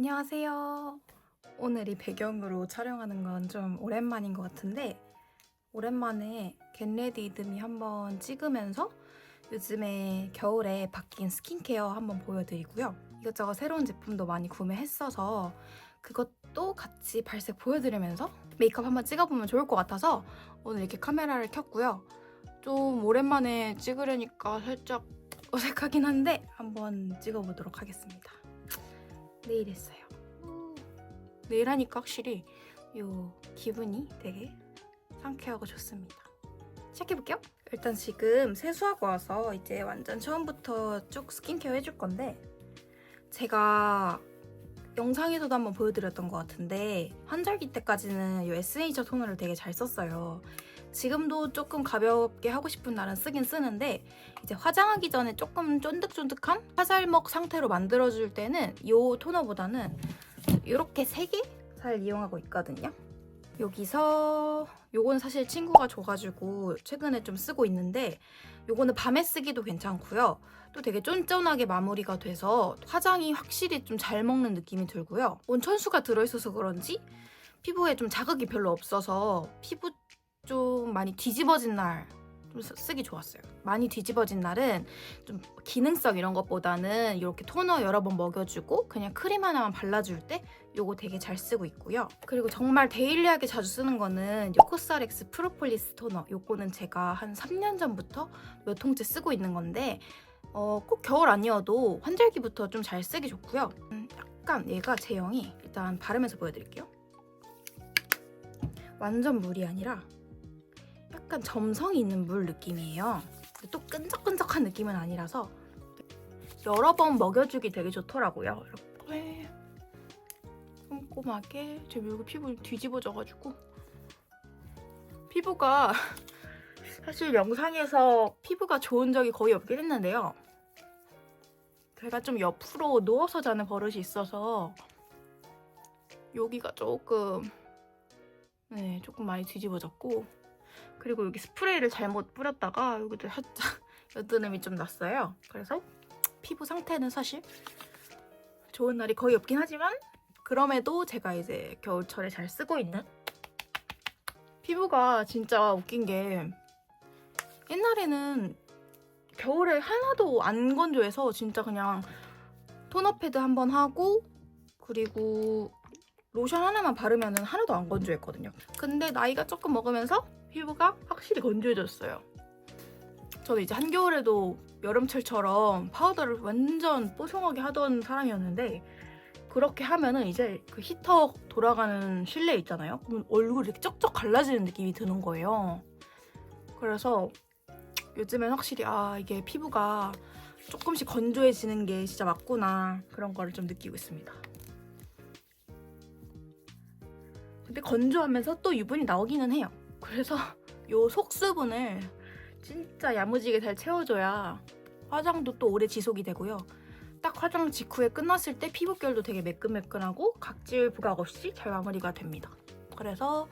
안녕하세요. 오늘 이 배경으로 촬영하는 건 좀 오랜만인 것 같은데 오랜만에 겟레디 이드미 한번 찍으면서 요즘에 겨울에 바뀐 스킨케어 한번 보여드리고요. 이것저것 새로운 제품도 많이 구매했어서 그것도 같이 발색 보여드리면서 메이크업 한번 찍어보면 좋을 것 같아서 오늘 이렇게 카메라를 켰고요. 좀 오랜만에 찍으려니까 살짝 어색하긴 한데 한번 찍어보도록 하겠습니다. 내일 했어요. 내일 하니까 확실히 요 기분이 되게 상쾌하고 좋습니다. 시작해볼게요. 일단 지금 세수하고 와서 이제 완전 처음부터 쭉 스킨케어 해줄 건데 제가 영상에서도 한번 보여드렸던 것 같은데 환절기 때까지는 이 에스니처 토너를 되게 잘 썼어요. 지금도 조금 가볍게 하고 싶은 날은 쓰긴 쓰는데 이제 화장하기 전에 조금 쫀득쫀득한 화잘먹 상태로 만들어줄 때는 이 토너보다는 이렇게 3개 잘 이용하고 있거든요. 여기서 요거는 사실 친구가 줘가지고 최근에 좀 쓰고 있는데 요거는 밤에 쓰기도 괜찮고요. 또 되게 쫀쫀하게 마무리가 돼서 화장이 확실히 좀 잘 먹는 느낌이 들고요. 온천수가 들어있어서 그런지 피부에 좀 자극이 별로 없어서 피부 좀 많이 뒤집어진 날 좀 쓰기 좋았어요. 많이 뒤집어진 날은 좀 기능성 이런 것보다는 이렇게 토너 여러 번 먹여주고 그냥 크림 하나만 발라줄 때 요거 되게 잘 쓰고 있고요. 그리고 정말 데일리하게 자주 쓰는 거는 코스알엑스 프로폴리스 토너. 요거는 제가 한 3년 전부터 몇 통째 쓰고 있는 건데 꼭 겨울 아니어도 환절기부터 좀 잘 쓰기 좋고요. 약간 얘가 제형이 일단 바르면서 보여드릴게요. 완전 물이 아니라 약간 점성이 있는 물 느낌이에요. 또 끈적끈적한 느낌은 아니라서 여러 번 먹여주기 되게 좋더라고요. 이렇게 꼼꼼하게 제 얼굴 피부 뒤집어져가지고 피부가 사실 영상에서 피부가 좋은 적이 거의 없긴 했는데요. 제가 좀 옆으로 누워서 자는 버릇이 있어서 여기가 조금 많이 뒤집어졌고 그리고 여기 스프레이를 잘못 뿌렸다가 여기도 살짝 여드름이 좀 났어요. 그래서 피부 상태는 사실 좋은 날이 거의 없긴 하지만 그럼에도 제가 이제 겨울철에 잘 쓰고 있는 피부가 진짜 웃긴 게 옛날에는 겨울에 하나도 안 건조해서 진짜 그냥 토너 패드 한번 하고 그리고 로션 하나만 바르면 하나도 안 건조했거든요. 근데 나이가 조금 먹으면서 피부가 확실히 건조해졌어요. 저는 이제 한겨울에도 여름철처럼 파우더를 완전 뽀송하게 하던 사람이었는데 그렇게 하면은 이제 그 히터 돌아가는 실내 있잖아요. 그럼 얼굴이 이렇게 쩍쩍 갈라지는 느낌이 드는 거예요. 그래서 요즘엔 확실히 이게 피부가 조금씩 건조해지는 게 진짜 맞구나 그런 거를 좀 느끼고 있습니다. 근데 건조하면서 또 유분이 나오기는 해요. 그래서 요 속수분을 진짜 야무지게 잘 채워줘야 화장도 또 오래 지속이 되고요. 딱 화장 직후에 끝났을 때 피부결도 되게 매끈매끈하고 각질 부각 없이 잘 마무리가 됩니다. 그래서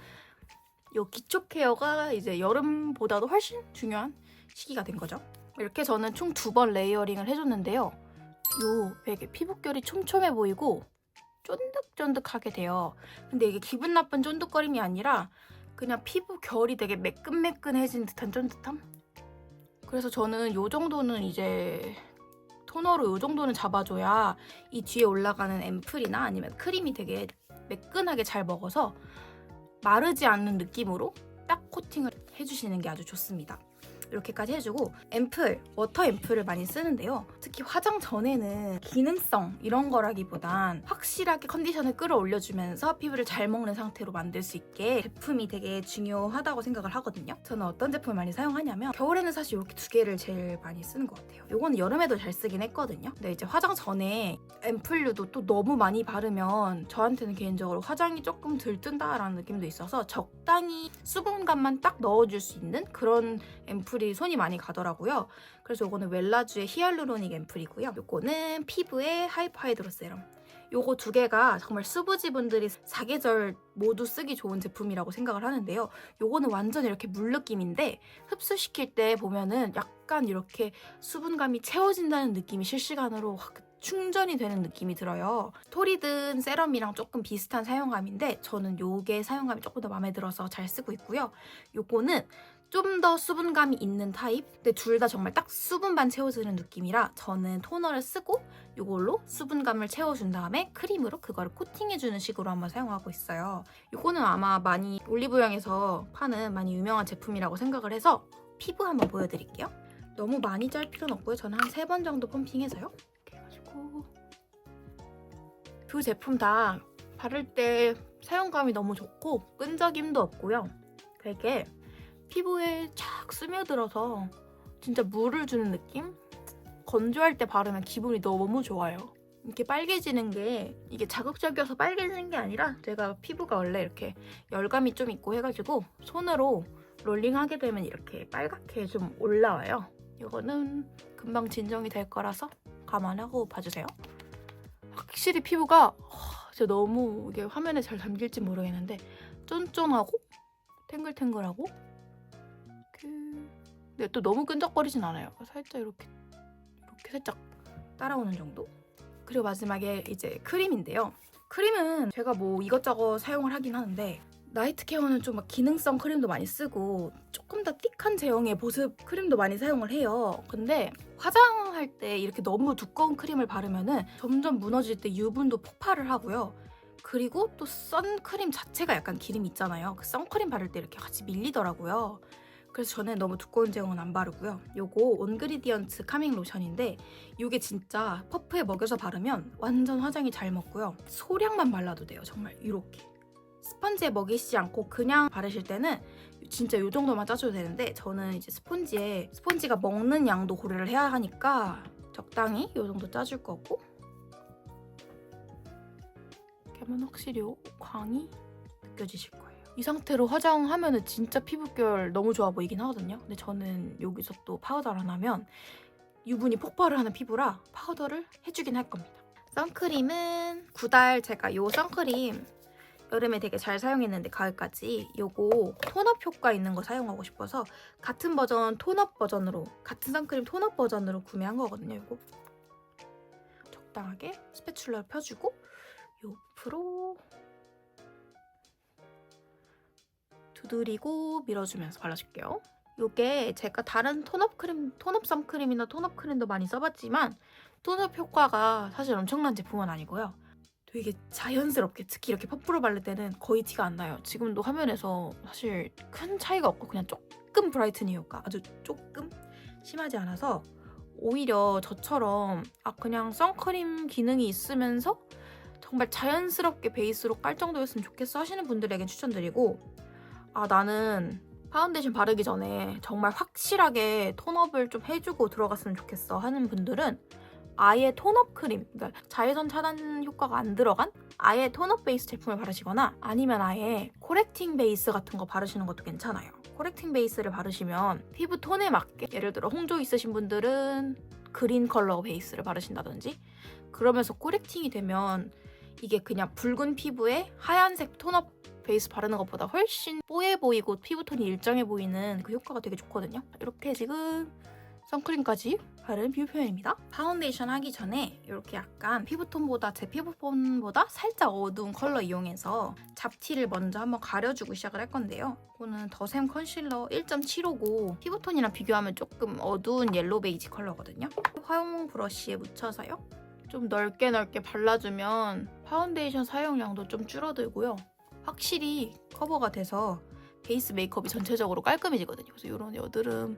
요 기초 케어가 이제 여름보다도 훨씬 중요한 시기가 된 거죠. 이렇게 저는 총 2번 레이어링을 해줬는데요. 요 되게 피부결이 촘촘해 보이고 쫀득쫀득하게 돼요. 근데 이게 기분 나쁜 쫀득거림이 아니라 그냥 피부 결이 되게 매끈매끈해진 듯한 쫀득함? 그래서 저는 요 정도는 이제 토너로 요 정도는 잡아줘야 이 뒤에 올라가는 앰플이나 아니면 크림이 되게 매끈하게 잘 먹어서 마르지 않는 느낌으로 딱 코팅을 해주시는 게 아주 좋습니다. 이렇게까지 해주고 앰플, 워터 앰플을 많이 쓰는데요. 특히 화장 전에는 기능성 이런 거라기보단 확실하게 컨디션을 끌어올려주면서 피부를 잘 먹는 상태로 만들 수 있게 제품이 되게 중요하다고 생각을 하거든요. 저는 어떤 제품을 많이 사용하냐면 겨울에는 사실 이렇게 2개를 제일 많이 쓰는 것 같아요. 이거는 여름에도 잘 쓰긴 했거든요. 근데 이제 화장 전에 앰플류도 또 너무 많이 바르면 저한테는 개인적으로 화장이 조금 들뜬다라는 느낌도 있어서 적당히 수분감만 딱 넣어줄 수 있는 그런 앰플이 손이 많이 가더라고요. 그래서 이거는 웰라주의 히알루로닉 앰플이고요. 이거는 피부의 하이파이드로 세럼. 요거 2개가 정말 수부지분들이 사계절 모두 쓰기 좋은 제품이라고 생각을 하는데요. 요거는 완전 이렇게 물 느낌인데 흡수시킬 때 보면은 약간 이렇게 수분감이 채워진다는 느낌이 실시간으로 확 충전이 되는 느낌이 들어요. 토리든 세럼이랑 조금 비슷한 사용감인데 저는 요게 사용감이 조금 더 마음에 들어서 잘 쓰고 있고요. 요거는 좀 더 수분감이 있는 타입. 근데 둘 다 정말 딱 수분만 채워주는 느낌이라 저는 토너를 쓰고 이걸로 수분감을 채워준 다음에 크림으로 그거를 코팅해주는 식으로 한번 사용하고 있어요. 이거는 아마 많이 올리브영에서 파는 많이 유명한 제품이라고 생각을 해서 피부 한번 보여드릴게요. 너무 많이 짤 필요는 없고요. 저는 한 3번 정도 펌핑해서요. 이렇게 해가지고 두 제품 다 바를 때 사용감이 너무 좋고 끈적임도 없고요. 되게 피부에 착 스며들어서 진짜 물을 주는 느낌? 건조할 때 바르면 기분이 너무 좋아요. 이렇게 빨개지는 게 이게 자극적이어서 빨개지는 게 아니라 제가 피부가 원래 이렇게 열감이 좀 있고 해가지고 손으로 롤링하게 되면 이렇게 빨갛게 좀 올라와요. 이거는 금방 진정이 될 거라서 감안하고 봐주세요. 확실히 피부가 진짜 너무 이게 화면에 잘 담길지 모르겠는데 쫀쫀하고 탱글탱글하고 근데 또 너무 끈적거리진 않아요. 살짝 이렇게 살짝 따라오는 정도? 그리고 마지막에 이제 크림인데요. 크림은 제가 뭐 이것저것 사용을 하긴 하는데 나이트 케어는 좀 막 기능성 크림도 많이 쓰고 조금 더 틱한 제형의 보습 크림도 많이 사용을 해요. 근데 화장할 때 이렇게 너무 두꺼운 크림을 바르면은 점점 무너질 때 유분도 폭발을 하고요. 그리고 또 선크림 자체가 약간 기름이 있잖아요. 그 선크림 바를 때 이렇게 같이 밀리더라고요. 그래서 저는 너무 두꺼운 제형은 안 바르고요. 요거 온그리디언트 카밍 로션인데 요게 진짜 퍼프에 먹여서 바르면 완전 화장이 잘 먹고요. 소량만 발라도 돼요. 정말 이렇게. 스펀지에 먹이시지 않고 그냥 바르실 때는 진짜 요 정도만 짜줘도 되는데 저는 이제 스펀지가 먹는 양도 고려를 해야 하니까 적당히 요 정도 짜줄 거고 이렇게 하면 확실히 요 광이 느껴지실 거예요. 이 상태로 화장하면 진짜 피부결 너무 좋아 보이긴 하거든요. 근데 저는 여기서 또 파우더를 안 하면 유분이 폭발을 하는 피부라 파우더를 해주긴 할 겁니다. 선크림은 구달 제가 요 선크림 여름에 되게 잘 사용했는데 가을까지 요거 톤업 효과 있는 거 사용하고 싶어서 같은 버전 톤업 버전으로 같은 선크림 톤업 버전으로 구매한 거거든요. 요거 적당하게 스패츌러를 펴주고 옆으로 두드리고 밀어주면서 발라줄게요. 이게 제가 다른 톤업 선크림이나 톤업 크림도 많이 써봤지만 톤업 효과가 사실 엄청난 제품은 아니고요. 되게 자연스럽게 특히 이렇게 퍼프로 바를 때는 거의 티가 안 나요. 지금도 화면에서 사실 큰 차이가 없고 그냥 조금 브라이트닝 효과 아주 조금 심하지 않아서 오히려 저처럼 그냥 선크림 기능이 있으면서 정말 자연스럽게 베이스로 깔 정도였으면 좋겠어 하시는 분들에겐 추천드리고 나는 파운데이션 바르기 전에 정말 확실하게 톤업을 좀 해주고 들어갔으면 좋겠어 하는 분들은 아예 톤업 크림, 그러니까 자외선 차단 효과가 안 들어간 아예 톤업 베이스 제품을 바르시거나 아니면 아예 코렉팅 베이스 같은 거 바르시는 것도 괜찮아요. 코렉팅 베이스를 바르시면 피부 톤에 맞게 예를 들어 홍조 있으신 분들은 그린 컬러 베이스를 바르신다든지 그러면서 코렉팅이 되면 이게 그냥 붉은 피부에 하얀색 톤업 베이스 바르는 것보다 훨씬 뽀해 보이고 피부톤이 일정해 보이는 그 효과가 되게 좋거든요. 이렇게 지금 선크림까지 바른 피부 표현입니다. 파운데이션 하기 전에 이렇게 약간 제 피부톤보다 살짝 어두운 컬러 이용해서 잡티를 먼저 한번 가려주고 시작을 할 건데요. 이거는 더샘 컨실러 1.75고 피부톤이랑 비교하면 조금 어두운 옐로우 베이지 컬러거든요. 화용 브러쉬에 묻혀서요. 좀 넓게 발라주면 파운데이션 사용량도 좀 줄어들고요. 확실히 커버가 돼서 베이스 메이크업이 전체적으로 깔끔해지거든요. 그래서 이런 여드름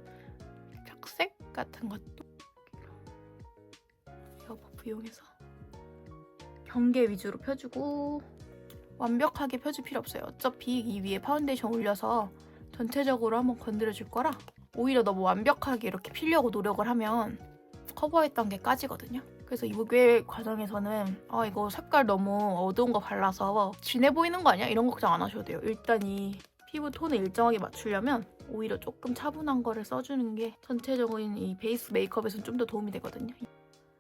착색 같은 것도 에어 퍼프 이용해서 경계 위주로 펴주고 완벽하게 펴줄 필요 없어요. 어차피 이 위에 파운데이션 올려서 전체적으로 한번 건드려줄 거라 오히려 너무 완벽하게 이렇게 피려고 노력을 하면 커버했던 게 까지거든요. 그래서 이게 과정에서는 이거 색깔 너무 어두운 거 발라서 진해 보이는 거 아니야? 이런 걱정 안 하셔도 돼요. 일단 이 피부 톤을 일정하게 맞추려면 오히려 조금 차분한 거를 써주는 게 전체적인 이 베이스 메이크업에서는 좀 더 도움이 되거든요.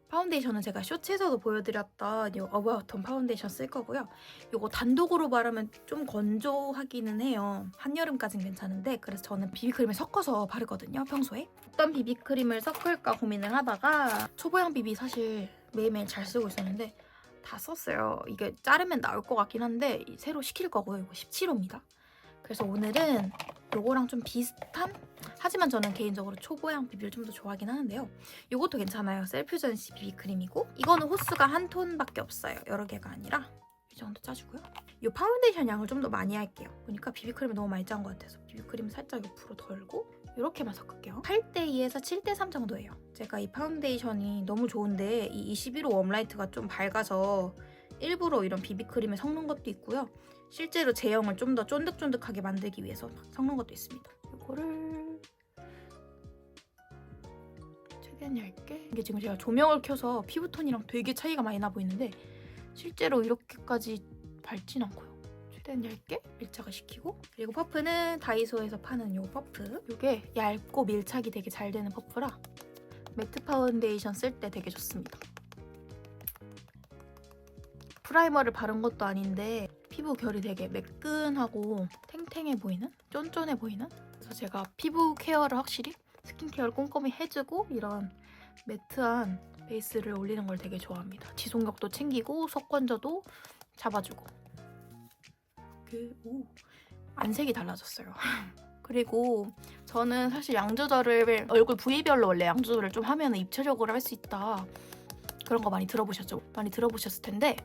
파운데이션은 제가 쇼츠에서도 보여드렸던 이 어바웃 톤 파운데이션 쓸 거고요. 이거 단독으로 바르면 좀 건조하기는 해요. 한여름까진 괜찮은데 그래서 저는 비비크림을 섞어서 바르거든요, 평소에. 어떤 비비크림을 섞을까 고민을 하다가 초보형 비비 사실 매일매일 잘 쓰고 있었는데 다 썼어요. 이게 자르면 나올 것 같긴 한데 새로 시킬 거고요. 이거 17호입니다. 그래서 오늘은 요거랑 좀 비슷한, 하지만 저는 개인적으로 초보양 비비를 좀 더 좋아하긴 하는데요. 요것도 괜찮아요. 셀퓨전시 비비크림이고 이거는 호수가 한 톤밖에 없어요. 여러 개가 아니라 이 정도 짜주고요. 이 파운데이션 양을 좀 더 많이 할게요. 보니까 비비크림을 너무 많이 짠 것 같아서 비비크림 살짝 옆으로 덜고 이렇게만 섞을게요. 8대2에서 7대3 정도예요. 제가 이 파운데이션이 너무 좋은데 이 21호 웜라이트가 좀 밝아서 일부러 이런 비비크림을 섞는 것도 있고요. 실제로 제형을 좀 더 쫀득쫀득하게 만들기 위해서 섞는 것도 있습니다. 이거를 최대한 얇게. 이게 지금 제가 조명을 켜서 피부톤이랑 되게 차이가 많이 나 보이는데 실제로 이렇게까지 밝진 않고요. 최대한 얇게 밀착을 시키고, 그리고 퍼프는 다이소에서 파는 요 퍼프. 이게 얇고 밀착이 되게 잘 되는 퍼프라 매트 파운데이션 쓸 때 되게 좋습니다. 프라이머를 바른 것도 아닌데 피부 결이 되게 매끈하고 탱탱해 보이는? 쫀쫀해 보이는? 그래서 제가 피부 케어를 확실히 스킨케어를 꼼꼼히 해주고 이런 매트한 베이스를 올리는 걸 되게 좋아합니다. 지속력도 챙기고 속건져도 잡아주고. 안색이 달라졌어요. 그리고 저는 사실 양 조절을 얼굴 부위별로 원래 양 조절을 좀 하면 입체적으로 할 수 있다. 그런 거 많이 들어보셨죠? 많이 들어보셨을 텐데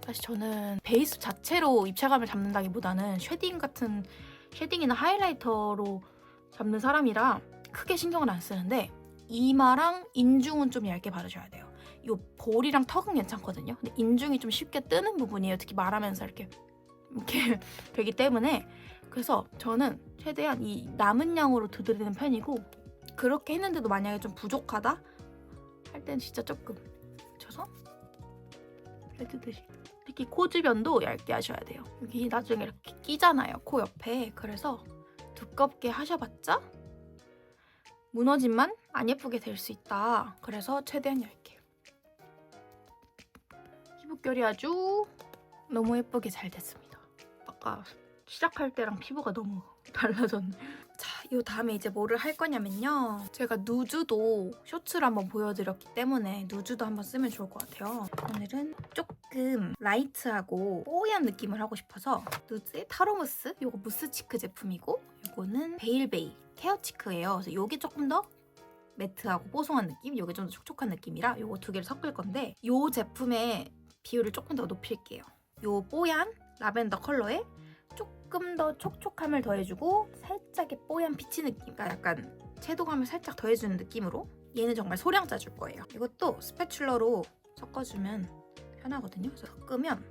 사실 저는 베이스 자체로 입체감을 잡는다기보다는 쉐딩이나 하이라이터로 잡는 사람이라 크게 신경을 안 쓰는데 이마랑 인중은 좀 얇게 바르셔야 돼요. 이 볼이랑 턱은 괜찮거든요. 근데 인중이 좀 쉽게 뜨는 부분이에요. 특히 말하면서 이렇게 되기 때문에. 그래서 저는 최대한 이 남은 양으로 두드리는 편이고, 그렇게 했는데도 만약에 좀 부족하다 할 땐 진짜 조금 쳐서 해주듯이. 특히 코 주변도 얇게 하셔야 돼요. 여기 나중에 이렇게 끼잖아요, 코 옆에. 그래서 두껍게 하셔봤자 무너짐만 안 예쁘게 될 수 있다. 그래서 최대한 얇게. 피부결이 아주 너무 예쁘게 잘 됐습니다. 아까 시작할 때랑 피부가 너무 달라졌네. 자, 이 다음에 이제 뭐를 할 거냐면요. 제가 누즈도 쇼츠를 한번 보여드렸기 때문에 누즈도 한번 쓰면 좋을 것 같아요. 오늘은 조금 라이트하고 뽀얀 느낌을 하고 싶어서 누즈의 타로무스, 이거 무스치크 제품이고 이거는 베일베이 케어치크예요. 그래서 이게 조금 더 매트하고 뽀송한 느낌, 이게 좀 더 촉촉한 느낌이라 이거 두 개를 섞을 건데 이 제품의 비율을 조금 더 높일게요. 이 뽀얀 라벤더 컬러에 조금 더 촉촉함을 더해주고 살짝의 뽀얀 피치 느낌, 그러니까 약간 채도감을 살짝 더해주는 느낌으로 얘는 정말 소량 짜줄 거예요. 이것도 스패츌러로 섞어주면 편하거든요. 그래서 섞으면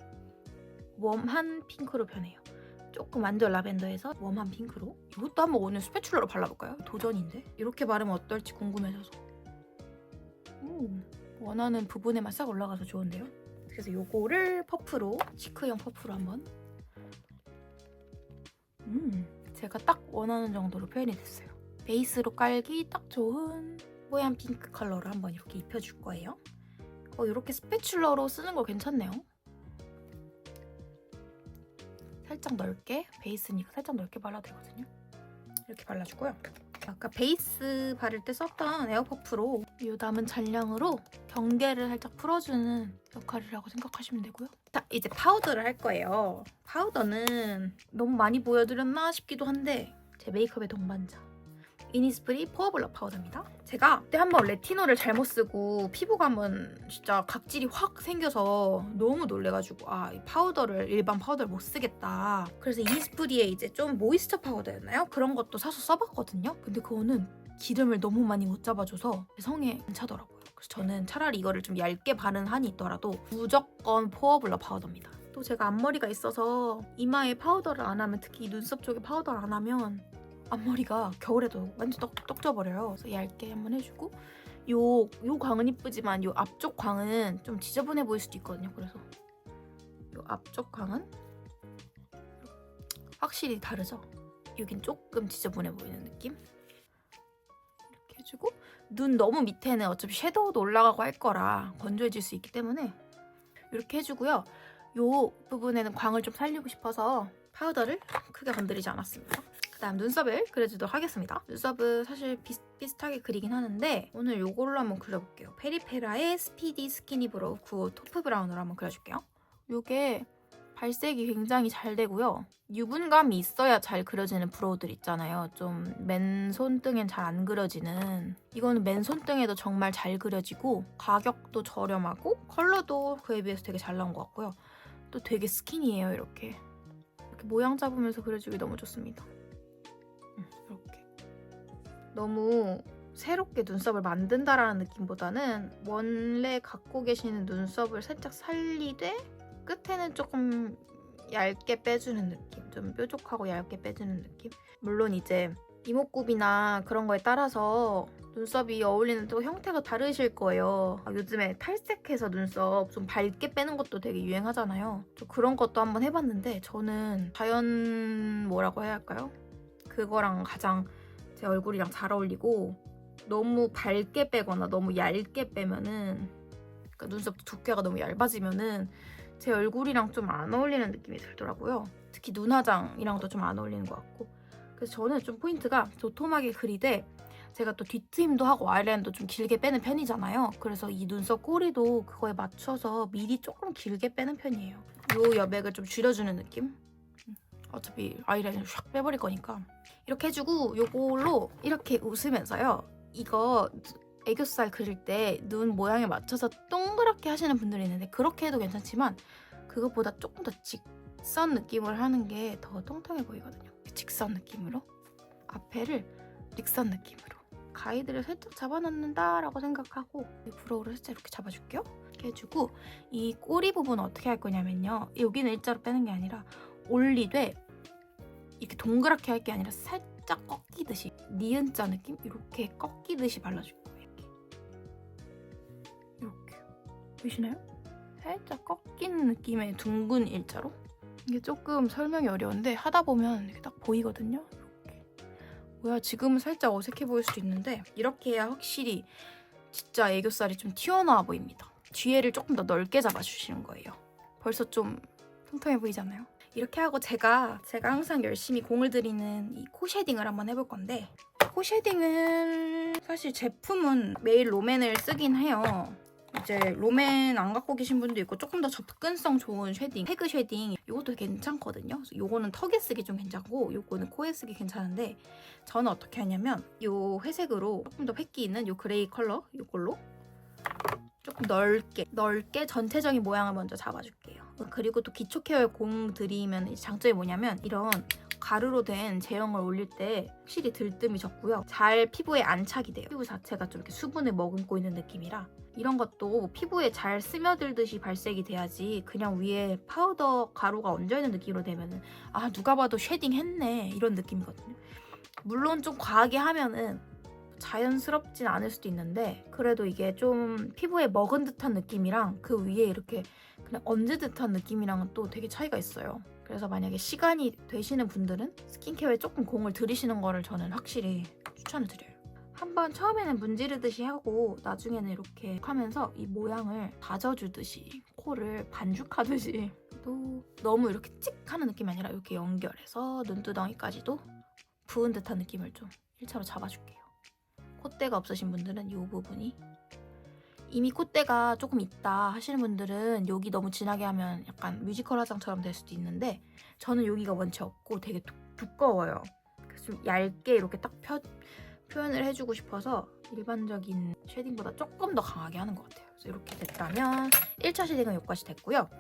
웜한 핑크로 변해요. 조금 완전 라벤더에서 웜한 핑크로. 이것도 한번 오늘 스패츌러로 발라볼까요? 도전인데. 이렇게 바르면 어떨지 궁금해져서. 원하는 부분에만 싹 올라가서 좋은데요. 그래서 요거를 퍼프로, 치크형 퍼프로 한번. 제가 딱 원하는 정도로 표현이 됐어요. 베이스로 깔기 딱 좋은 뽀얀 핑크 컬러를 한번 이렇게 입혀줄 거예요. 이렇게 스패츌러로 쓰는 거 괜찮네요. 살짝 넓게, 베이스니까 살짝 넓게 발라도 되거든요. 이렇게 발라주고요. 아까 베이스 바를 때 썼던 에어퍼프로 이 남은 잔량으로 경계를 살짝 풀어주는 역할이라고 생각하시면 되고요. 자, 이제 파우더를 할 거예요. 파우더는 너무 많이 보여드렸나 싶기도 한데 제 메이크업의 동반자 이니스프리 포어블러 파우더입니다. 제가 그때 한번 레티놀을 잘못 쓰고 피부감은 진짜 각질이 확 생겨서 너무 놀래가지고 이 파우더를, 일반 파우더를 못 쓰겠다. 그래서 이니스프리의 이제 좀 모이스처 파우더였나요? 그런 것도 사서 써봤거든요. 근데 그거는 기름을 너무 많이 못 잡아줘서 성에 괜찮더라고요. 그래서 저는 차라리 이거를 좀 얇게 바른 한이 있더라도 무조건 포어블러 파우더입니다. 또 제가 앞머리가 있어서 이마에 파우더를 안 하면, 특히 눈썹 쪽에 파우더를 안 하면 앞머리가 겨울에도 완전 떡 져버려요. 그래서 얇게 한번 해주고, 요 광은 이쁘지만 요 앞쪽 광은 좀 지저분해 보일 수도 있거든요. 그래서 요 앞쪽 광은 확실히 다르죠? 여긴 조금 지저분해 보이는 느낌? 이렇게 해주고, 눈 너무 밑에는 어차피 섀도우도 올라가고 할 거라 건조해질 수 있기 때문에 이렇게 해주고요. 요 부분에는 광을 좀 살리고 싶어서 파우더를 크게 건드리지 않았습니다. 그다음 눈썹을 그려주도록 하겠습니다. 눈썹은 사실 비슷하게 그리긴 하는데 오늘 이걸로 한번 그려볼게요. 페리페라의 스피디 스키니 브로우 9 토프 브라운으로 한번 그려줄게요. 이게 발색이 굉장히 잘 되고요. 유분감이 있어야 잘 그려지는 브로우들 있잖아요. 좀 맨손등엔 잘 안 그려지는. 이거는 맨손등에도 정말 잘 그려지고 가격도 저렴하고 컬러도 그에 비해서 되게 잘 나온 것 같고요. 또 되게 스키니해요. 이렇게 모양 잡으면서 그려주기 너무 좋습니다. 이렇게 너무 새롭게 눈썹을 만든다라는 느낌보다는 원래 갖고 계시는 눈썹을 살짝 살리되 끝에는 조금 얇게 빼주는 느낌, 좀 뾰족하고 얇게 빼주는 느낌. 물론 이제 이목구비나 그런 거에 따라서 눈썹이 어울리는 또 형태가 다르실 거예요. 요즘에 탈색해서 눈썹 좀 밝게 빼는 것도 되게 유행하잖아요. 저 그런 것도 한번 해봤는데 저는 자연 뭐라고 해야 할까요? 그거랑 가장 제 얼굴이랑 잘 어울리고 너무 밝게 빼거나 너무 얇게 빼면은 그러니까 눈썹 두께가 너무 얇아지면은 제 얼굴이랑 좀 안 어울리는 느낌이 들더라고요. 특히 눈화장이랑도 좀 안 어울리는 것 같고. 그래서 저는 좀 포인트가 도톰하게 그리되 제가 또 뒤트임도 하고 아이라인도 좀 길게 빼는 편이잖아요. 그래서 이 눈썹 꼬리도 그거에 맞춰서 미리 조금 길게 빼는 편이에요. 요 여백을 좀 줄여주는 느낌? 어차피 아이라인을 샥 빼버릴 거니까. 이렇게 해주고 요걸로 이렇게 웃으면서요. 이거 애교살 그릴 때 눈 모양에 맞춰서 동그랗게 하시는 분들이 있는데 그렇게 해도 괜찮지만 그것보다 조금 더 직선 느낌을 하는 게 더 통통해 보이거든요. 직선 느낌으로 앞에를 직선 느낌으로 가이드를 살짝 잡아놓는다라고 생각하고 브로우를 살짝 이렇게 잡아줄게요. 이렇게 해주고 이 꼬리 부분 어떻게 할 거냐면요. 여기는 일자로 빼는 게 아니라 올리되 이렇게 동그랗게 할 게 아니라 살짝 꺾이듯이 니은자 느낌? 이렇게 꺾이듯이 발라줄 거예요. 이렇게 보이시나요? 살짝 꺾이는 느낌의 둥근 일자로. 이게 조금 설명이 어려운데 하다 보면 이렇게 딱 보이거든요. 이렇게. 뭐야 지금은 살짝 어색해 보일 수도 있는데 이렇게 해야 확실히 진짜 애교살이 좀 튀어나와 보입니다. 뒤에를 조금 더 넓게 잡아주시는 거예요. 벌써 좀 통통해 보이잖아요. 이렇게 하고 제가 항상 열심히 공을 들이는 이 코 쉐딩을 한번 해볼 건데 코 쉐딩은 사실 제품은 매일 롬앤을 쓰긴 해요. 이제 롬앤 안 갖고 계신 분도 있고 조금 더 접근성 좋은 쉐딩, 태그 쉐딩 이것도 괜찮거든요. 그래서 요거는 턱에 쓰기 좀 괜찮고 요거는 코에 쓰기 괜찮은데 저는 어떻게 하냐면 요 회색으로 조금 더 획기 있는 요 그레이 컬러 요걸로 조금 넓게 전체적인 모양을 먼저 잡아줄게요. 그리고 또 기초 케어에 공 들이면 장점이 뭐냐면 이런 가루로 된 제형을 올릴 때 확실히 들뜸이 적고요. 잘 피부에 안착이 돼요. 피부 자체가 좀 이렇게 수분을 머금고 있는 느낌이라 이런 것도 피부에 잘 스며들듯이 발색이 돼야지 그냥 위에 파우더 가루가 얹어있는 느낌으로 되면은 아 누가 봐도 쉐딩 했네 이런 느낌이거든요. 물론 좀 과하게 하면은 자연스럽진 않을 수도 있는데 그래도 이게 좀 피부에 먹은 듯한 느낌이랑 그 위에 이렇게 그냥 얹은 듯한 느낌이랑은 또 되게 차이가 있어요. 그래서 만약에 시간이 되시는 분들은 스킨케어에 조금 공을 들이시는 거를 저는 확실히 추천을 드려요. 한번 처음에는 문지르듯이 하고 나중에는 이렇게 하면서 이 모양을 다져주듯이 코를 반죽하듯이 또 너무 이렇게 찍 하는 느낌이 아니라 이렇게 연결해서 눈두덩이까지도 부은 듯한 느낌을 좀 1차로 잡아줄게요. 콧대가 없으신 분들은 이 부분이 이미 콧대가 조금 있다 하시는 분들은 여기 너무 진하게 하면 약간 뮤지컬 화장처럼 될 수도 있는데 저는 여기가 원체 없고 되게 두꺼워요. 그래서 좀 얇게 이렇게 딱 표현을 해주고 싶어서 일반적인 쉐딩보다 조금 더 강하게 하는 것 같아요. 그래서 이렇게 됐다면 1차 쉐딩은 여기까지 됐고요.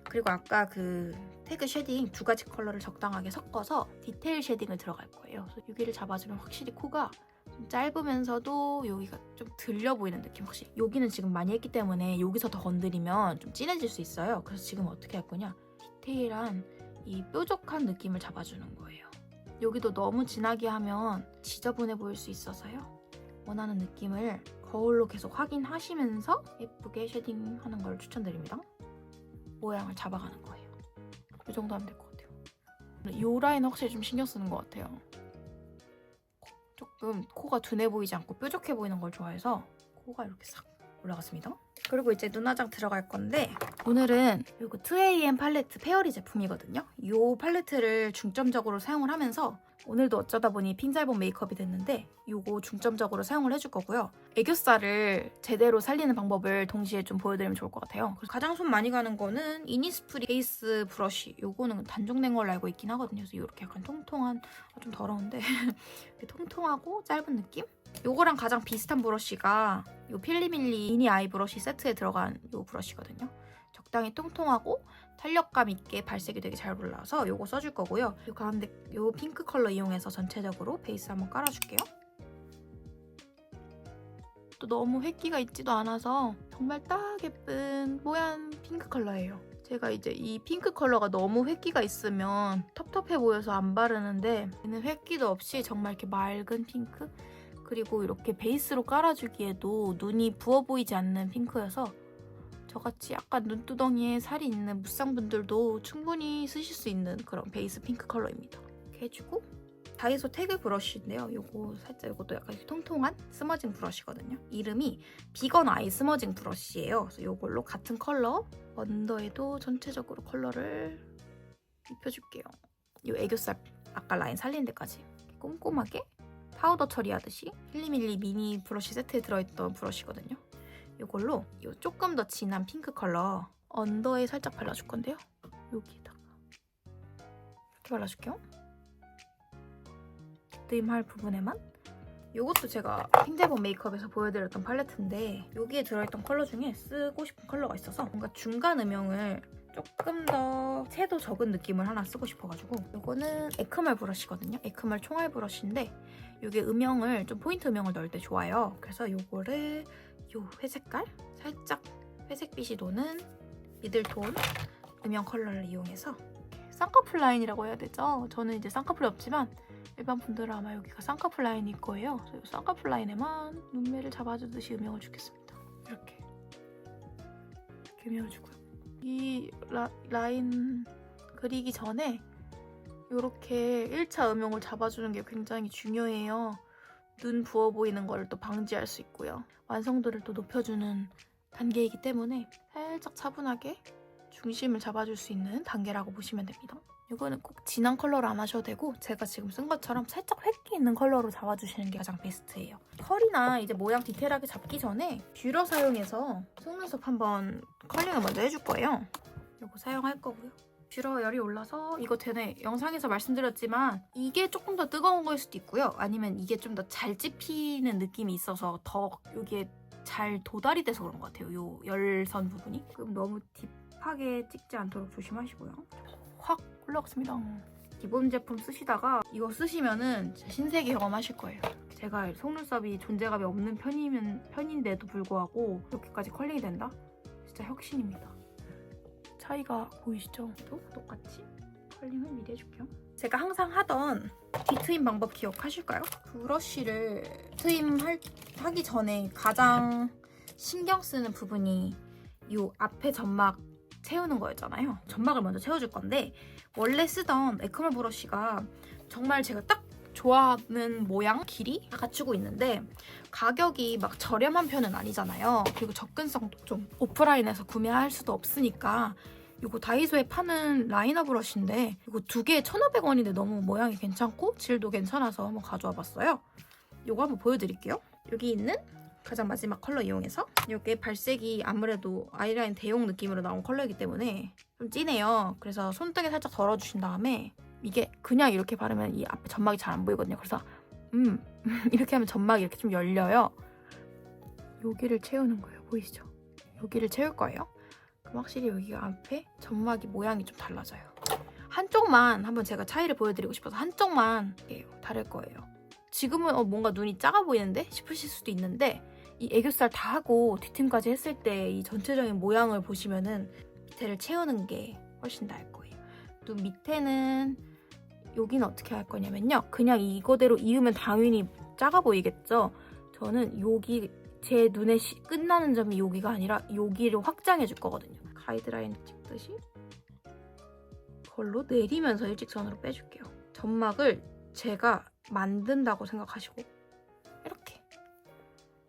그리고 아까 그 태그 쉐딩 2가지 컬러를 적당하게 섞어서 디테일 쉐딩을 들어갈 거예요. 그래서 여기를 잡아주면 확실히 코가 좀 짧으면서도 여기가 좀 들려 보이는 느낌. 확실히 여기는 지금 많이 했기 때문에 여기서 더 건드리면 좀 진해질 수 있어요. 그래서 지금 어떻게 할 거냐, 디테일한 이 뾰족한 느낌을 잡아주는 거예요. 여기도 너무 진하게 하면 지저분해 보일 수 있어서요. 원하는 느낌을 거울로 계속 확인하시면서 예쁘게 쉐딩하는 걸 추천드립니다. 모양을 잡아가는 거예요. 이 정도 하면 될 것 같아요. 이 라인 확실히 좀 신경 쓰는 것 같아요. 조금 코가 둔해 보이지 않고 뾰족해 보이는 걸 좋아해서 코가 이렇게 싹 올라갔습니다. 그리고 이제 눈화장 들어갈 건데 오늘은 이거 2AM 팔레트 페어리 제품이거든요. 이 팔레트를 중점적으로 사용을 하면서 오늘도 어쩌다 보니 핑잘본 메이크업이 됐는데 요거 중점적으로 사용을 해줄 거고요. 애교살을 제대로 살리는 방법을 동시에 좀 보여드리면 좋을 것 같아요. 그래서 가장 손 많이 가는 거는 이니스프리 베이스 브러쉬. 요거는 단종된 걸로 알고 있긴 하거든요. 그래서 이렇게 약간 통통한, 좀 더러운데 이렇게 통통하고 짧은 느낌? 요거랑 가장 비슷한 브러쉬가 요 필리밀리 미니 아이 브러쉬 세트에 들어간 요 브러쉬거든요. 적당히 통통하고 탄력감 있게 발색이 되게 잘 올라와서 요거 써줄 거고요. 요 가운데 요 핑크 컬러 이용해서 전체적으로 베이스 한번 깔아줄게요. 또 너무 획기가 있지도 않아서 정말 딱 예쁜 뽀얀 핑크 컬러예요. 제가 이제 이 핑크 컬러가 너무 획기가 있으면 텁텁해 보여서 안 바르는데 얘는 획기도 없이 정말 이렇게 맑은 핑크? 그리고 이렇게 베이스로 깔아주기에도 눈이 부어 보이지 않는 핑크여서 저같이 약간 눈두덩이에 살이 있는 무쌍분들도 충분히 쓰실 수 있는 그런 베이스 핑크 컬러입니다. 이렇게 해주고 다이소 태그 브러쉬인데요. 요거 살짝 요것도 약간 통통한 스머징 브러쉬거든요. 이름이 비건 아이 스머징 브러쉬예요. 그래서 요걸로 같은 컬러 언더에도 전체적으로 컬러를 입혀줄게요. 요 애교살 아까 라인 살리는 데까지 꼼꼼하게 파우더 처리하듯이 필리밀리 미니 브러쉬 세트에 들어있던 브러쉬거든요. 이걸로 요 조금 더 진한 핑크 컬러 언더에 살짝 발라줄 건데요. 여기다가 이렇게 발라줄게요. 뒷트임할 부분에만. 이것도 제가 핑잘본 메이크업에서 보여드렸던 팔레트인데 여기에 들어있던 컬러 중에 쓰고 싶은 컬러가 있어서 뭔가 중간 음영을 조금 더 채도 적은 느낌을 하나 쓰고 싶어가지고 이거는 에크멀 브러쉬거든요. 에크멀 총알 브러쉬인데 이게 음영을 좀 포인트 음영을 넣을 때 좋아요. 그래서 이거를 요 회색깔 살짝 회색빛이 도는 미들톤 음영 컬러를 이용해서 쌍꺼풀 라인이라고 해야 되죠? 저는 이제 쌍꺼풀이 없지만 일반 분들은 아마 여기가 쌍꺼풀 라인일 거예요. 그래서 이 쌍꺼풀 라인에만 눈매를 잡아주듯이 음영을 주겠습니다. 이렇게 음영을 주고요. 이 라인 그리기 전에 이렇게 1차 음영을 잡아주는 게 굉장히 중요해요. 눈 부어 보이는 걸 또 방지할 수 있고요. 완성도를 또 높여주는 단계이기 때문에 살짝 차분하게 중심을 잡아줄 수 있는 단계라고 보시면 됩니다. 이거는 꼭 진한 컬러로 안 하셔도 되고 제가 지금 쓴 것처럼 살짝 획기 있는 컬러로 잡아주시는 게 가장 베스트예요. 컬이나 이제 모양 디테일하게 잡기 전에 뷰러 사용해서 속눈썹 한번 컬링을 먼저 해줄 거예요. 이거 사용할 거고요. 뷰러 열이 올라서 이거 전에 영상에서 말씀드렸지만 이게 조금 더 뜨거운 거일 수도 있고요. 아니면 이게 좀 더 잘 찝히는 느낌이 있어서 더 여기에 잘 도달이 돼서 그런 것 같아요. 요 열선 부분이. 그럼 너무 딥하게 찍지 않도록 조심하시고요. 확 올라갔습니다. 기본 제품 쓰시다가 이거 쓰시면은 신세계 경험하실 거예요. 제가 속눈썹이 존재감이 없는 편인데도 불구하고 이렇게까지 컬링이 된다? 진짜 혁신입니다. 차이가 보이시죠? 또 똑같이 컬링을 미리 해줄게요. 제가 항상 하던 뒤트임 방법 기억하실까요? 브러쉬를 하기 전에 가장 신경 쓰는 부분이 이 앞에 점막 채우는 거였잖아요. 점막을 먼저 채워줄 건데 원래 쓰던 에크멀 브러쉬가 정말 제가 딱 좋아하는 모양, 길이 다 갖추고 있는데 가격이 막 저렴한 편은 아니잖아요. 그리고 접근성도 좀 오프라인에서 구매할 수도 없으니까 이거 다이소에 파는 라이너 브러쉬인데 이거 두 개에 1,500원인데 너무 모양이 괜찮고 질도 괜찮아서 한번 가져와 봤어요. 이거 한번 보여드릴게요. 여기 있는 가장 마지막 컬러 이용해서 이게 발색이 아무래도 아이라인 대용 느낌으로 나온 컬러이기 때문에 좀 진해요. 그래서 손등에 살짝 덜어주신 다음에 이게 그냥 이렇게 바르면 이 앞에 점막이 잘 안 보이거든요. 그래서 이렇게 하면 점막이 이렇게 좀 열려요. 여기를 채우는 거예요. 보이시죠? 여기를 채울 거예요. 그럼 확실히 여기가 앞에 점막이 모양이 좀 달라져요. 한쪽만 한번 제가 차이를 보여드리고 싶어서 한쪽만 다를 거예요. 지금은 뭔가 눈이 작아 보이는데 싶으실 수도 있는데 이 애교살 다 하고 뒤팀까지 했을 때 이 전체적인 모양을 보시면은 밑에를 채우는 게 훨씬 나을 거예요. 눈 밑에는 여기는 어떻게 할 거냐면요. 그냥 이거대로 이으면 당연히 작아 보이겠죠? 저는 여기 제 눈에 끝나는 점이 여기가 아니라 여기를 확장해 줄 거거든요. 가이드라인 찍듯이 그걸로 내리면서 일직선으로 빼줄게요. 점막을 제가 만든다고 생각하시고 이렇게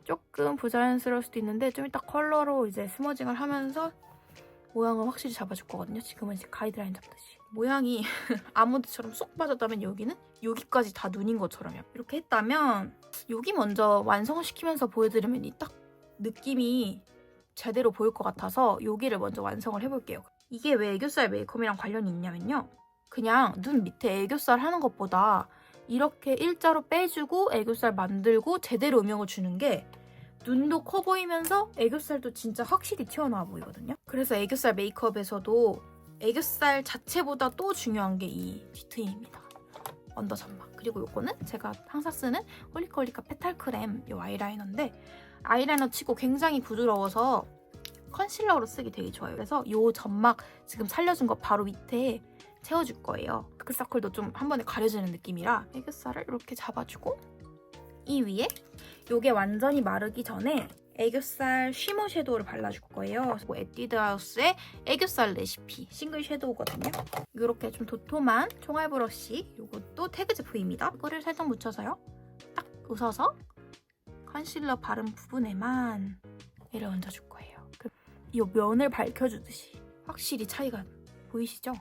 조금 부자연스러울 수도 있는데 좀 이따 컬러로 이제 스머징을 하면서 모양을 확실히 잡아줄 거거든요. 지금은 이제 가이드라인 잡듯이 모양이 아몬드처럼 쏙 빠졌다면 여기는 여기까지 다 눈인 것처럼요. 이렇게 했다면 여기 먼저 완성을 시키면서 보여드리면 이 딱 느낌이 제대로 보일 것 같아서 여기를 먼저 완성을 해볼게요. 이게 왜 애교살 메이크업이랑 관련이 있냐면요. 그냥 눈 밑에 애교살 하는 것보다 이렇게 일자로 빼주고 애교살 만들고 제대로 음영을 주는 게 눈도 커 보이면서 애교살도 진짜 확실히 튀어나와 보이거든요. 그래서 애교살 메이크업에서도 애교살 자체보다 또 중요한 게 이 뒤트임입니다. 언더 점막. 그리고 요거는 제가 항상 쓰는 홀리컬리카 페탈크렘 요 아이라이너인데 아이라이너 치고 굉장히 부드러워서 컨실러로 쓰기 되게 좋아요. 그래서 요 점막 지금 살려준 거 바로 밑에 채워줄 거예요. 다크서클도 좀 한 번에 가려지는 느낌이라 애교살을 이렇게 잡아주고 이 위에 요게 완전히 마르기 전에 애교살 쉬머 섀도우를 발라줄 거예요. 에뛰드 하우스의 애교살 레시피 싱글 섀도우거든요. 이렇게 좀 도톰한 총알 브러쉬, 이것도 태그 제품입니다. 이거를 살짝 묻혀서요. 딱 웃어서 컨실러 바른 부분에만 얘를 얹어줄 거예요. 이 면을 밝혀주듯이 확실히 차이가 보이시죠?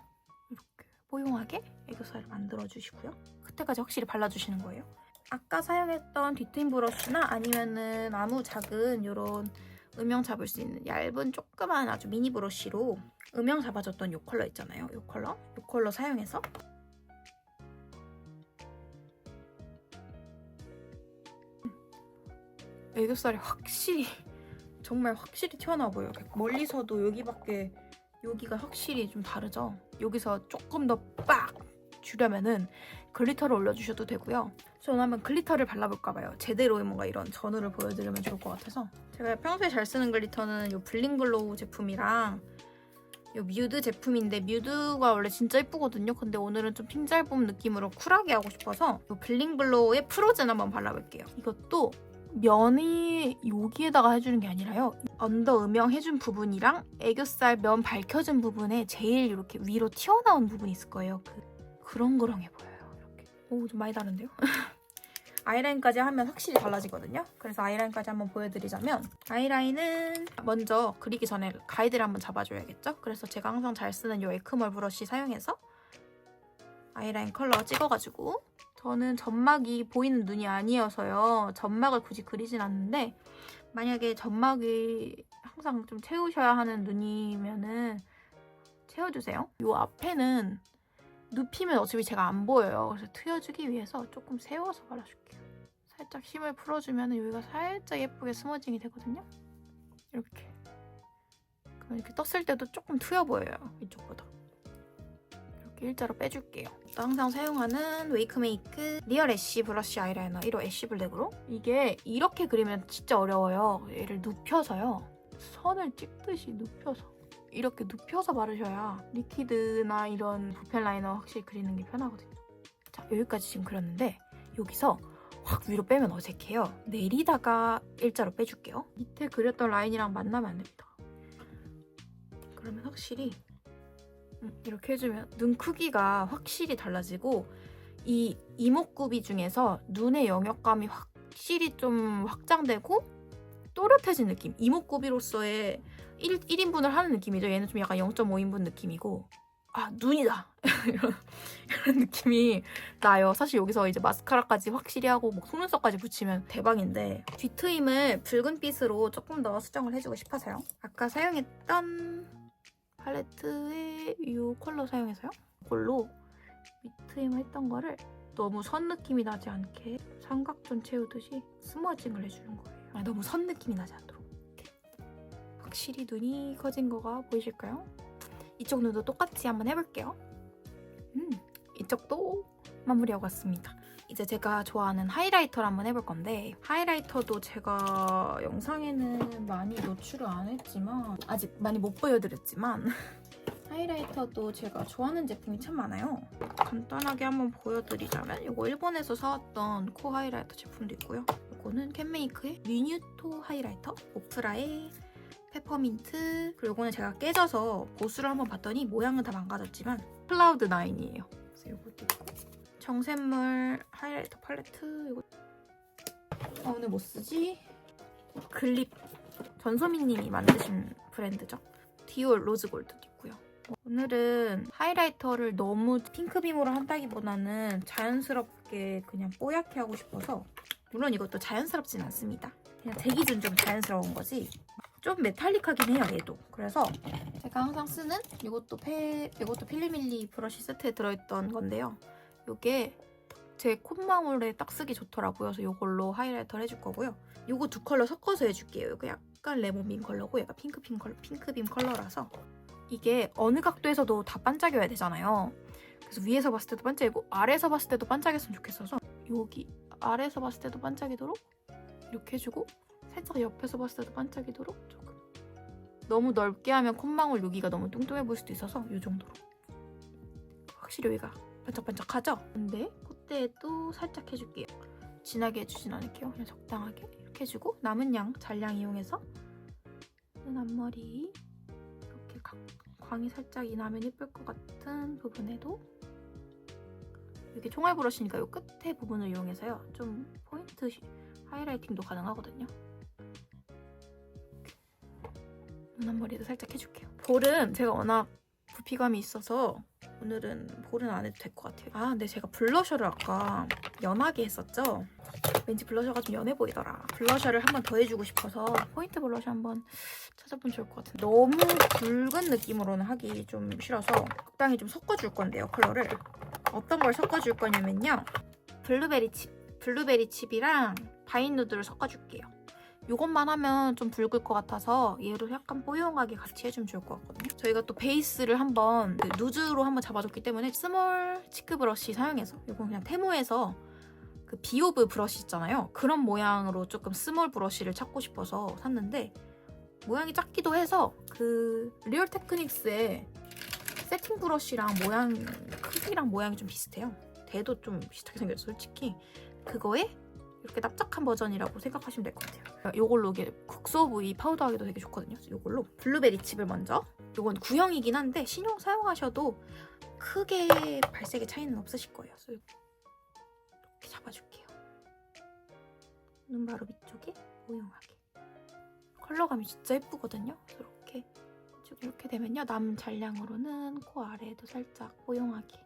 이렇게 뽀용하게 애교살을 만들어주시고요. 끝에까지 확실히 발라주시는 거예요. 아까 사용했던 뒤트임 브러쉬나 아니면은 아무 작은 이런 음영 잡을 수 있는 얇은 조그만 아주 미니 브러쉬로 음영 잡아줬던 이 컬러 있잖아요. 이 컬러 사용해서 애교살이 확실히 정말 확실히 튀어나와 보여요. 멀리서도 여기가 확실히 좀 다르죠? 여기서 조금 더 빡 주려면은 글리터를 올려주셔도 되고요. 저는 한번 글리터를 발라볼까봐요. 제대로 뭔가 이런 전후를 보여드리면 좋을 것 같아서. 제가 평소에 잘 쓰는 글리터는 이 블링글로우 제품이랑 이 뮤드 제품인데 뮤드가 원래 진짜 예쁘거든요. 근데 오늘은 좀 핑잘봄 느낌으로 쿨하게 하고 싶어서 이 블링글로우의 프로즌 한번 발라볼게요. 이것도 면이 여기에다가 해주는 게 아니라요. 언더 음영 해준 부분이랑 애교살 면 밝혀준 부분에 제일 이렇게 위로 튀어나온 부분이 있을 거예요. 그렁그렁해 보여요. 이렇게. 오, 좀 많이 다른데요? 아이라인까지 하면 확실히 달라지거든요. 그래서 아이라인까지 한번 보여드리자면 아이라인은 먼저 그리기 전에 가이드를 한번 잡아줘야겠죠? 그래서 제가 항상 잘 쓰는 이 에크멀 브러쉬 사용해서 아이라인 컬러 찍어가지고 저는 점막이 보이는 눈이 아니어서요. 점막을 굳이 그리진 않는데 만약에 점막이 항상 좀 채우셔야 하는 눈이면은 채워주세요. 이 앞에는 눕히면 어차피 제가 안 보여요. 그래서 트여주기 위해서 조금 세워서 발라줄게요. 살짝 힘을 풀어주면 여기가 살짝 예쁘게 스머징이 되거든요. 이렇게. 그럼 이렇게 떴을 때도 조금 트여 보여요. 이쪽보다. 이렇게 일자로 빼줄게요. 또 항상 사용하는 웨이크메이크 리얼 애쉬 브러쉬 아이라이너 1호 애쉬 블랙으로. 이게 이렇게 그리면 진짜 어려워요. 얘를 눕혀서요. 선을 찍듯이 눕혀서. 이렇게 눕혀서 바르셔야 리퀴드나 이런 붓펜 라이너 확실히 그리는 게 편하거든요. 자, 여기까지 지금 그렸는데 여기서 확 위로 빼면 어색해요. 내리다가 일자로 빼줄게요. 밑에 그렸던 라인이랑 만나면 안 됩니다. 그러면 확실히 이렇게 해주면 눈 크기가 확실히 달라지고 이 이목구비 중에서 눈의 영역감이 확실히 좀 확장되고 또렷해진 느낌. 이목구비로서의 1인분을 하는 느낌이죠. 얘는 좀 약간 0.5인분 느낌이고 아 눈이다 이런 느낌이 나요. 사실 여기서 이제 마스카라까지 확실히 하고 뭐 속눈썹까지 붙이면 대박인데 뒤트임을 붉은빛으로 조금 더 수정을 해주고 싶어서요. 아까 사용했던 팔레트의 이 컬러 사용해서요. 이걸로 밑트임을 했던 거를 너무 선 느낌이 나지 않게 삼각존 채우듯이 스머징을 해주는 거예요. 너무 선 느낌이 나지 않도록. 확실히 눈이 커진 거가 보이실까요? 이쪽 눈도 똑같이 한번 해볼게요. 이쪽도 마무리하고 왔습니다. 이제 제가 좋아하는 하이라이터를 한번 해볼 건데 하이라이터도 제가 영상에는 많이 노출을 안 했지만 아직 많이 못 보여드렸지만 하이라이터도 제가 좋아하는 제품이 참 많아요. 간단하게 한번 보여드리자면 이거 일본에서 사왔던 코 하이라이터 제품도 있고요. 이거는 캔메이크의 미뉴토 하이라이터, 오프라의 페퍼민트, 그리고 이거는 제가 깨져서 보수를 한번 봤더니 모양은 다 망가졌지만 클라우드 9이에요. 그래서 이것도 있고 정샘물 하이라이터 팔레트 이거 오늘 뭐 쓰지? 글립 전소민님이 만드신 브랜드죠. 디올 로즈 골드도 있고요. 오늘은 하이라이터를 너무 핑크빔으로 한다기보다는 자연스럽게 그냥 뽀얗게 하고 싶어서, 물론 이것도 자연스럽진 않습니다. 그냥 제 기준 좀 자연스러운 거지. 좀 메탈릭하긴 해요, 얘도. 그래서 제가 항상 쓰는 이것도 필리밀리 브러쉬 세트에 들어있던 건데요. 이게 제 콧망울에 딱 쓰기 좋더라고요. 그래서 이걸로 하이라이터를 해줄 거고요. 이거 두 컬러 섞어서 해줄게요. 이거 약간 레몬빔 컬러고 얘가 핑크빔 컬러라서 이게 어느 각도에서도 다 반짝여야 되잖아요. 그래서 위에서 봤을 때도 반짝이고 아래에서 봤을 때도 반짝였으면 좋겠어서 여기 아래에서 봤을 때도 반짝이도록 이렇게 해주고, 살짝 옆에서 봤을 때도 반짝이도록 조금. 너무 넓게 하면 콧망울 여기가 너무 뚱뚱해 보일 수도 있어서 이 정도로. 확실히 여기가 반짝반짝하죠? 근데 콧대에도 살짝 해줄게요. 진하게 해주진 않을게요. 그냥 적당하게 이렇게 해주고, 남은 양 잔량 이용해서 눈 앞머리 이렇게 광이 살짝 나면 예쁠 것 같은 부분에도 이게 총알 브러쉬니까 이 끝에 부분을 이용해서요, 좀 포인트 하이라이팅도 가능하거든요. 눈 앞머리도 살짝 해줄게요. 볼은 제가 워낙 부피감이 있어서 오늘은 볼은 안 해도 될 것 같아요. 아, 근데 제가 블러셔를 아까 연하게 했었죠? 왠지 블러셔가 좀 연해 보이더라. 블러셔를 한 번 더 해주고 싶어서 포인트 블러셔 한번 찾아보면 좋을 것 같은데, 너무 붉은 느낌으로는 하기 좀 싫어서 적당히 좀 섞어줄 건데요, 컬러를. 어떤 걸 섞어줄 거냐면요, 블루베리 칩이랑 바인 누드를 섞어줄게요. 이것만 하면 좀 붉을 것 같아서 얘로 약간 뽀용하게 같이 해주면 좋을 것 같거든요. 저희가 또 베이스를 한번 누즈로 한번 잡아줬기 때문에 스몰 치크 브러쉬 사용해서, 이건 그냥 테무에서 그 비오브 브러쉬 있잖아요. 그런 모양으로 조금 스몰 브러쉬를 찾고 싶어서 샀는데, 모양이 작기도 해서 그 리얼 테크닉스의 세팅 브러쉬랑 크기랑 모양이 좀 비슷해요. 대도 좀 비슷하게 생겼어요, 솔직히. 그거에 이렇게 납작한 버전이라고 생각하시면 될 것 같아요. 이걸로 이게 국소부위 파우더하기도 되게 좋거든요. 이걸로 블루베리 칩을 먼저, 이건 구형이긴 한데 신형 사용하셔도 크게 발색의 차이는 없으실 거예요. 그래서 이렇게 잡아줄게요. 눈 바로 밑쪽에 모용하게. 컬러감이 진짜 예쁘거든요. 이렇게 이렇게 되면요, 남은 잔량으로는 코 아래에도 살짝 모용하게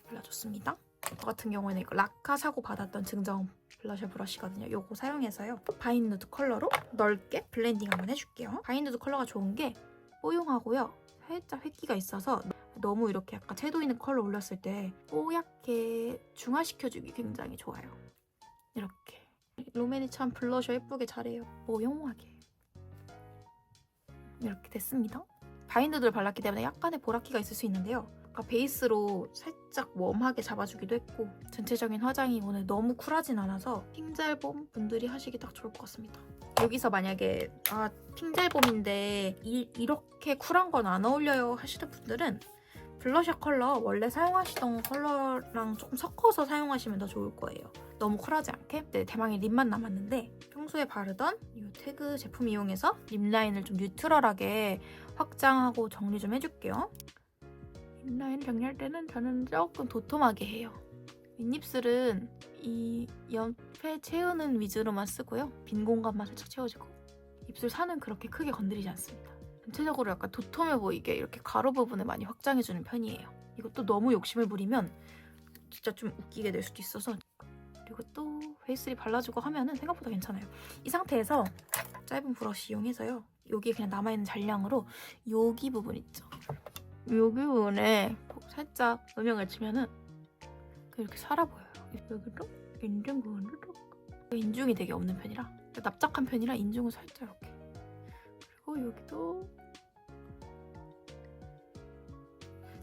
발라줬습니다. 저 같은 경우에는 이거 라카 사고 받았던 증정 블러셔 브러쉬거든요. 이거 사용해서요, 바인 누드 컬러로 넓게 블렌딩 한번 해줄게요. 바인 누드 컬러가 좋은 게 뽀용하고요, 살짝 획기가 있어서 너무 이렇게 약간 채도 있는 컬러 올렸을 때 뽀얗게 중화시켜주기 굉장히 좋아요. 이렇게 로맨이 참 블러셔 예쁘게 잘해요. 뽀용하게 이렇게 됐습니다. 바인 누드를 발랐기 때문에 약간의 보라기가 있을 수 있는데요, 아까 베이스로 살짝 웜하게 잡아주기도 했고, 전체적인 화장이 오늘 너무 쿨하진 않아서 핑젤봄 분들이 하시기 딱 좋을 것 같습니다. 여기서 만약에 핑젤봄인데 이렇게 쿨한 건 안 어울려요 하시는 분들은 블러셔 컬러 원래 사용하시던 컬러랑 조금 섞어서 사용하시면 더 좋을 거예요. 너무 쿨하지 않게. 네, 대망의 립만 남았는데, 평소에 바르던 이 태그 제품 이용해서 립 라인을 좀 뉴트럴하게 확장하고 정리 좀 해줄게요. 립라인 정리할 때는 저는 조금 도톰하게 해요. 윗입술은 이 옆에 채우는 위주로만 쓰고요, 빈 공간만 살짝 채워주고, 입술 산은 그렇게 크게 건드리지 않습니다. 전체적으로 약간 도톰해 보이게 이렇게 가로 부분을 많이 확장해주는 편이에요. 이것도 너무 욕심을 부리면 진짜 좀 웃기게 될 수도 있어서. 그리고 또 베이스를 발라주고 하면은 생각보다 괜찮아요. 이 상태에서 짧은 브러쉬 이용해서요, 여기 그냥 남아있는 잔량으로 여기 부분 있죠, 여기 부분에 살짝 음영을 주면은 이렇게 살아 보여요. 여기도 인중 부분도 인중이 되게 없는 편이라, 납작한 편이라 인중은 살짝 이렇게. 그리고 여기도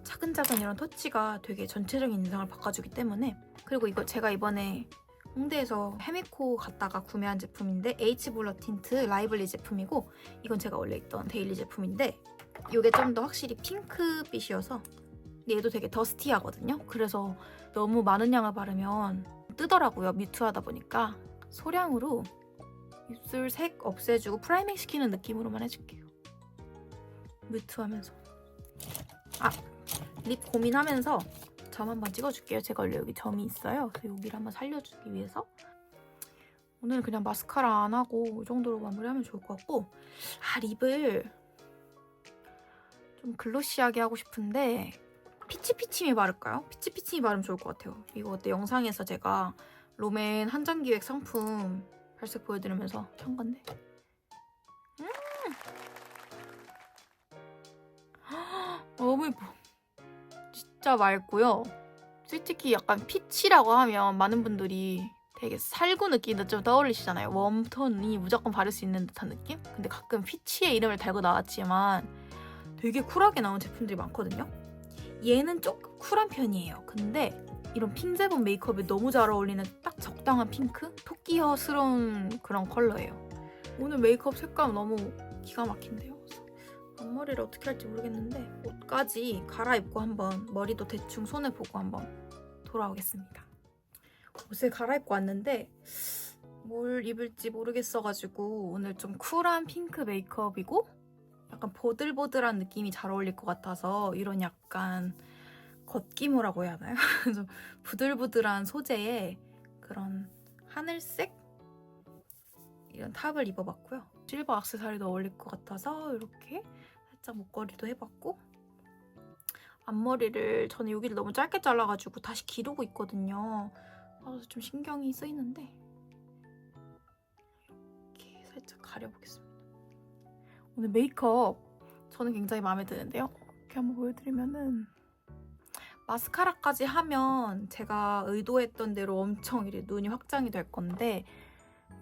차근차근 이런 터치가 되게 전체적인 인상을 바꿔주기 때문에. 그리고 이거 제가 이번에 홍대에서 헤미코 갔다가 구매한 제품인데, H블러 틴트 라이블리 제품이고, 이건 제가 원래 있던 데일리 제품인데, 이게 좀 더 확실히 핑크빛이어서, 근데 얘도 되게 더스티하거든요. 그래서 너무 많은 양을 바르면 뜨더라고요, 뮤트하다 보니까. 소량으로 입술 색 없애주고 프라이밍 시키는 느낌으로만 해줄게요. 뮤트하면서. 립 고민하면서 점 한번 찍어줄게요. 제가 원래 여기 점이 있어요. 그래서 여기를 한번 살려주기 위해서. 오늘 그냥 마스카라 안 하고 이 정도로 마무리하면 좋을 것 같고, 립을 좀 글로시하게 하고 싶은데 피치피치미 바를까요? 피치피치미 바르면 좋을 것 같아요. 이거 어때? 영상에서 제가 롬앤 한정기획 상품 발색 보여드리면서 한 건데 너무 예뻐. 진짜 맑고요. 솔직히 약간 피치라고 하면 많은 분들이 되게 살구 느낌도 좀 떠올리시잖아요. 웜톤이 무조건 바를 수 있는 듯한 느낌? 근데 가끔 피치의 이름을 달고 나왔지만 되게 쿨하게 나온 제품들이 많거든요. 얘는 조금 쿨한 편이에요. 근데 이런 핑제본 메이크업에 너무 잘 어울리는 딱 적당한 핑크? 토끼여스러운 그런 컬러예요. 오늘 메이크업 색감 너무 기가 막힌데요. 앞머리를 어떻게 할지 모르겠는데 옷까지 갈아입고 한번 머리도 대충 손에 보고 한번 돌아오겠습니다. 옷을 갈아입고 왔는데 뭘 입을지 모르겠어가지고 오늘 좀 쿨한 핑크 메이크업이고 약간 보들보들한 느낌이 잘 어울릴 것 같아서 이런 약간 걷기모라고 해야 하나요? 좀 부들부들한 소재의 그런 하늘색 이런 탑을 입어봤고요. 실버 액세서리도 어울릴 것 같아서 이렇게 살짝 목걸이도 해봤고 앞머리를 저는 여기를 너무 짧게 잘라가지고 다시 기르고 있거든요. 그래서 좀 신경이 쓰이는데 이렇게 살짝 가려보겠습니다. 오늘 메이크업 저는 굉장히 마음에 드는데요. 이렇게 한번 보여드리면은 마스카라까지 하면 제가 의도했던 대로 엄청 이렇게 눈이 확장이 될 건데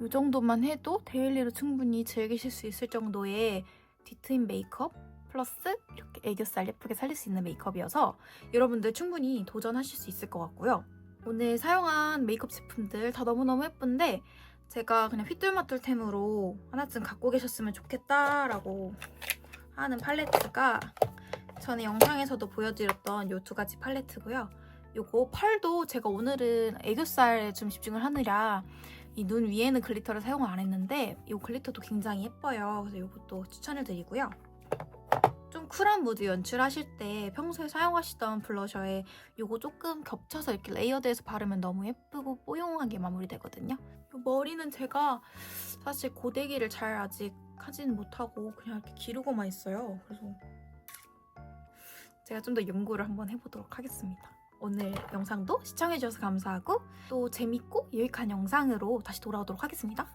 이 정도만 해도 데일리로 충분히 즐기실 수 있을 정도의 뒤트임 메이크업 플러스 이렇게 애교살 예쁘게 살릴 수 있는 메이크업이어서 여러분들 충분히 도전하실 수 있을 것 같고요. 오늘 사용한 메이크업 제품들 다 너무너무 예쁜데 제가 그냥 휘뚤마뚤템으로 하나쯤 갖고 계셨으면 좋겠다라고 하는 팔레트가 전에 영상에서도 보여드렸던 이 두 가지 팔레트고요. 요거 펄도 제가 오늘은 애교살에 좀 집중을 하느라 이 눈 위에는 글리터를 사용을 안 했는데 이 글리터도 굉장히 예뻐요. 그래서 이것도 추천을 드리고요. 좀 쿨한 무드 연출하실 때 평소에 사용하시던 블러셔에 이거 조금 겹쳐서 이렇게 레이어드해서 바르면 너무 예쁘고 뽀용하게 마무리되거든요. 이 머리는 제가 사실 고데기를 잘 아직 하지는 못하고 그냥 이렇게 기르고만 있어요. 그래서 제가 좀 더 연구를 한번 해보도록 하겠습니다. 오늘 영상도 시청해주셔서 감사하고 또 재밌고 유익한 영상으로 다시 돌아오도록 하겠습니다.